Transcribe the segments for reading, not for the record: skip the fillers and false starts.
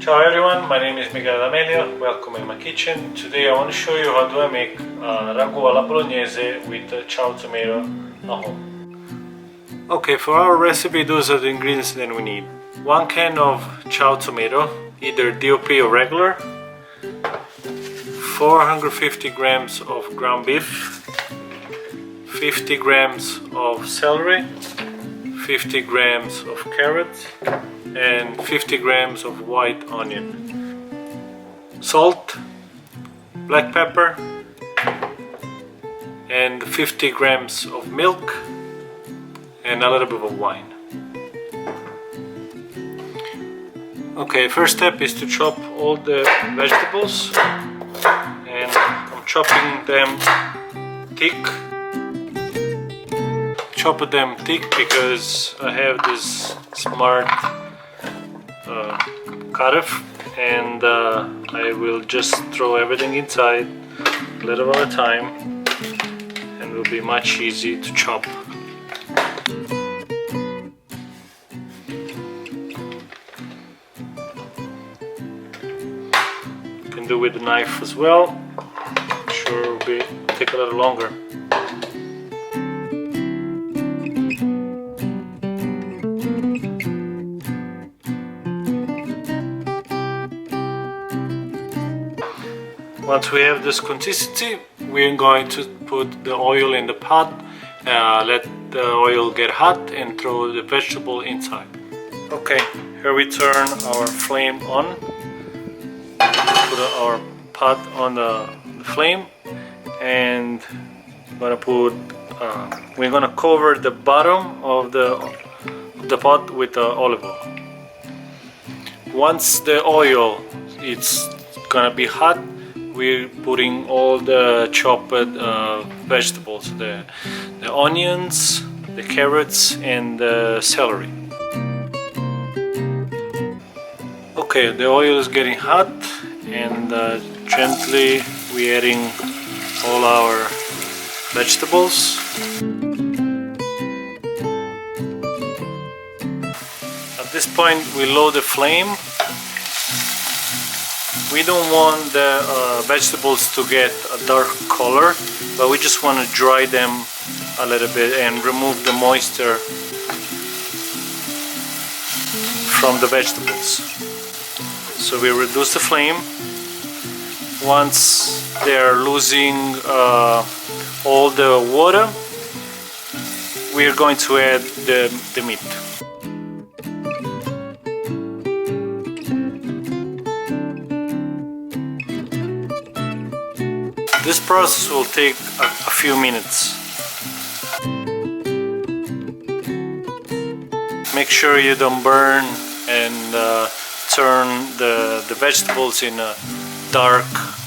Ciao everyone, my name is Miguel Amelio, welcome in my kitchen. Today I want to show you how do I make ragu alla Bolognese with Ciao Tomato at home. Okay, for our recipe those are the ingredients that we need. 1 can of Ciao Tomato, either DOP or regular, 450 grams of ground beef, 50 grams of celery, 50 grams of carrots, and 50 grams of white onion, salt, black pepper, and 50 grams of milk and a little bit of wine. Okay, first step is to chop all the vegetables, and I'm chopping them thick. Chop them thick because I have this smart cutter, and I will just throw everything inside a little at a time, and it will be much easier to chop. You can do with the knife as well. I'm sure it will take a little longer. Once we have this consistency, we're going to put the oil in the pot, let the oil get hot, and throw the vegetable inside. Okay, here we turn our flame on, put our pot on the flame, and we're gonna cover the bottom of the pot with olive oil. Once the oil is gonna be hot, we're putting all the chopped vegetables, the onions, the carrots, and the celery. Okay, the oil is getting hot, and gently we're adding all our vegetables. At this point we lower the flame. We don't want the vegetables to get a dark color, but we just want to dry them a little bit and remove the moisture from the vegetables. So we reduce the flame. Once they're losing all the water, we're going to add the meat. This process will take a few minutes. Make sure you don't burn and turn the vegetables in a dark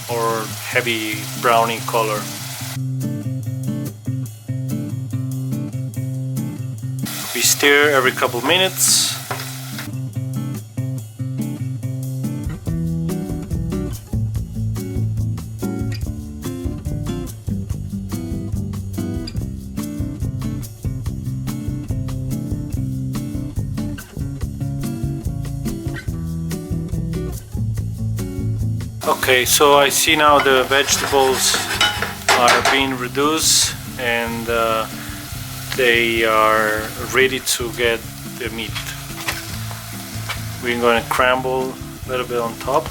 or heavy brownie color. We stir every couple minutes. Okay, so I see now the vegetables are being reduced, and they are ready to get the meat. We're going to crumble a little bit on top,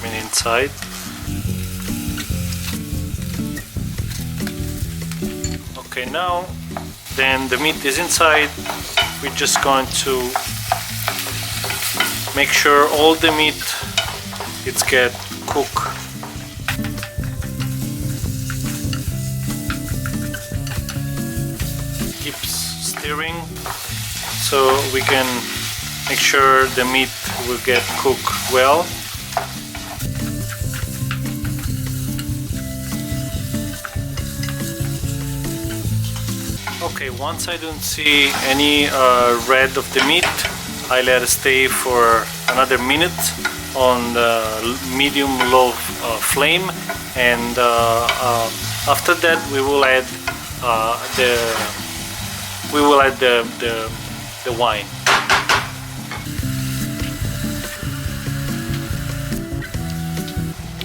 inside. Okay, now then the meat is inside. We're just going to make sure all the meat get cooked. Keep stirring so we can make sure the meat will get cooked well. Okay, once I don't see any red of the meat, I let it stay for another minute on the medium-low flame, and after that we will add the we will add the wine.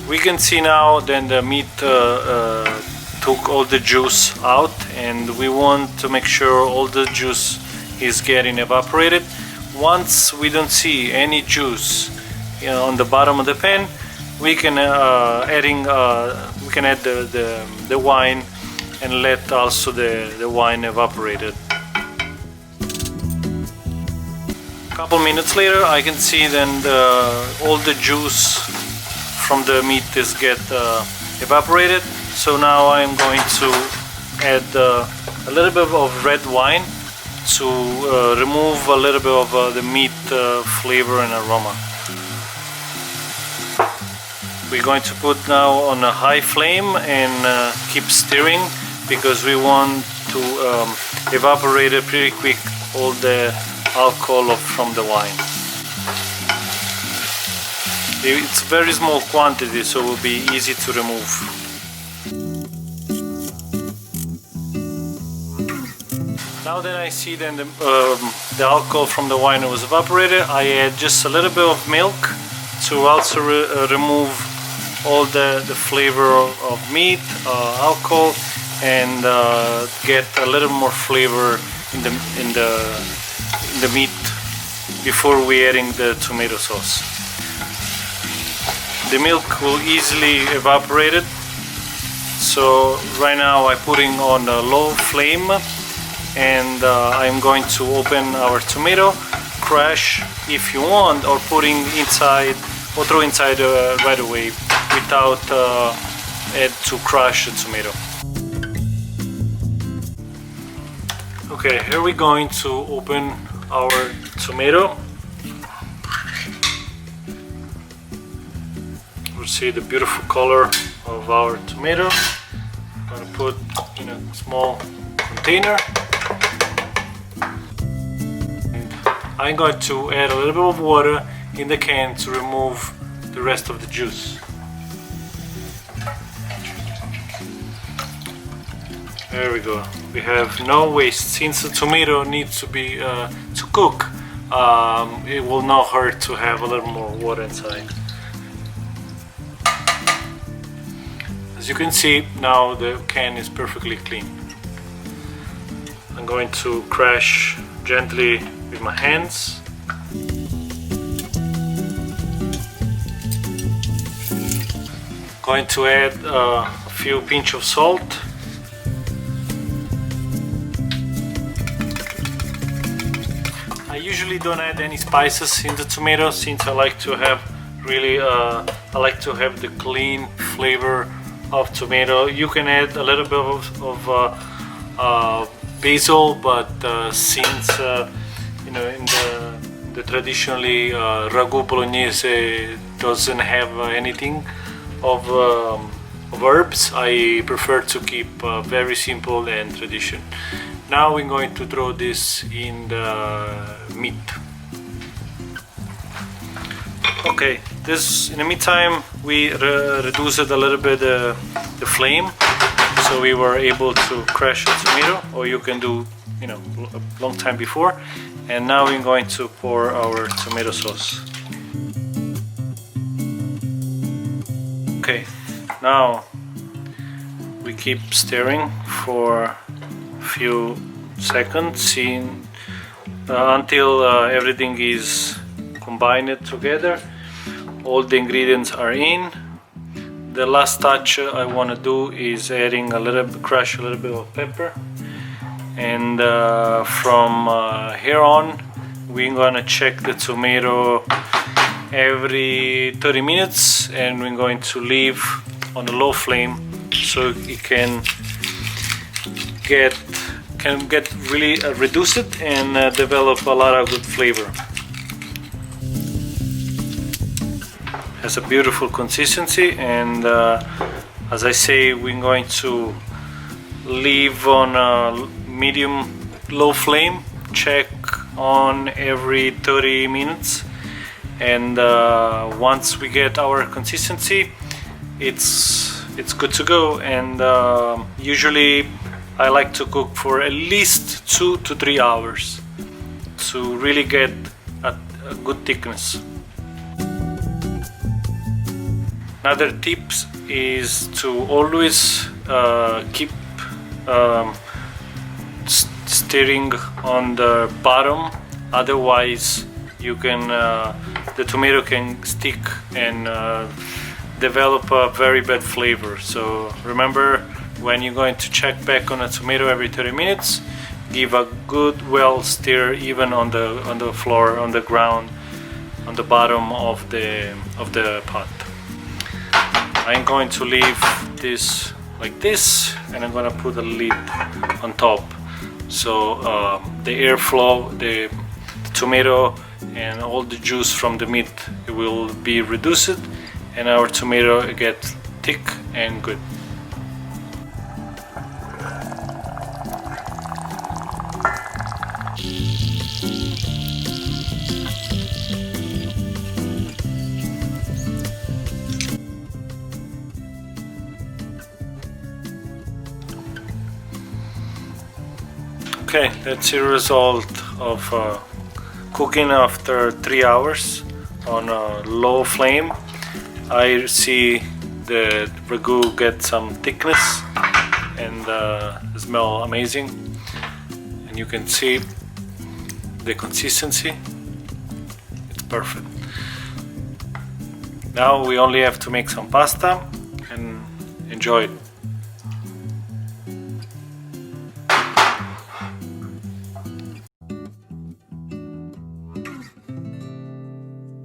We can see now then the meat took all the juice out, and we want to make sure all the juice is getting evaporated. Once we don't see any juice on the bottom of the pan, we can add the wine and let also the wine evaporated. A couple minutes later, I can see then all the juice from the meat is evaporated. So now I'm going to add a little bit of red wine to remove a little bit of the meat flavor and aroma. We're going to put now on a high flame and keep stirring, because we want to evaporate it pretty quick all the alcohol from the wine. It's very small quantity, so it will be easy to remove. Now that I see then the alcohol from the wine was evaporated, I add just a little bit of milk to also remove all the flavor of meat, alcohol, and get a little more flavor in the meat before we adding the tomato sauce. The milk will easily evaporate it, so right now I'm putting on a low flame, and I'm going to open our tomato, crush if you want, or putting inside or throw inside right away without add to crush the tomato. Okay, here we're going to open our tomato. We'll see the beautiful color of our tomato. I'm going to put in a small container. And I'm going to add a little bit of water in the can to remove the rest of the juice. There we go. We have no waste. Since the tomato needs to be to cook, it will not hurt to have a little more water inside. As you can see, now the can is perfectly clean. I'm going to crush gently with my hands. Going to add a few pinch of salt. I usually don't add any spices in the tomato, since I like to have the clean flavor of tomato. You can add a little bit of basil, but since in the traditionally ragu Bolognese doesn't have anything of herbs, I prefer to keep very simple and traditional. Now we're going to throw this in the meat. Okay, this in the meantime we reduced a little bit the flame, so we were able to crush the tomato, or you can do a long time before. And now we're going to pour our tomato sauce. Okay, now we keep stirring for a few seconds until everything is combined together. All the ingredients are in. The last touch I want to do is adding crush a little bit of pepper, and from here on we're gonna check the tomato every 30 minutes, and we're going to leave on a low flame so it can get really reduced and develop a lot of good flavor. Has a beautiful consistency, and as I say, we're going to leave on a medium low flame, check on every 30 minutes, and once we get our consistency, it's good to go. And usually I like to cook for at least 2 to 3 hours to really get a good thickness. Another tips is to always keep stirring on the bottom, otherwise you can the tomato can stick and develop a very bad flavor. So remember, when you're going to check back on a tomato every 30 minutes, give a good well stir even on the floor, on the ground, on the bottom of the pot. I'm going to leave this like this, and I'm gonna put a lid on top, so the airflow, the tomato and all the juice from the meat will be reduced, and our tomato gets thick and good. Okay, that's the result of cooking after 3 hours on a low flame. I see the ragu get some thickness and smell amazing, and you can see the consistency. It's perfect. Now we only have to make some pasta and enjoy it.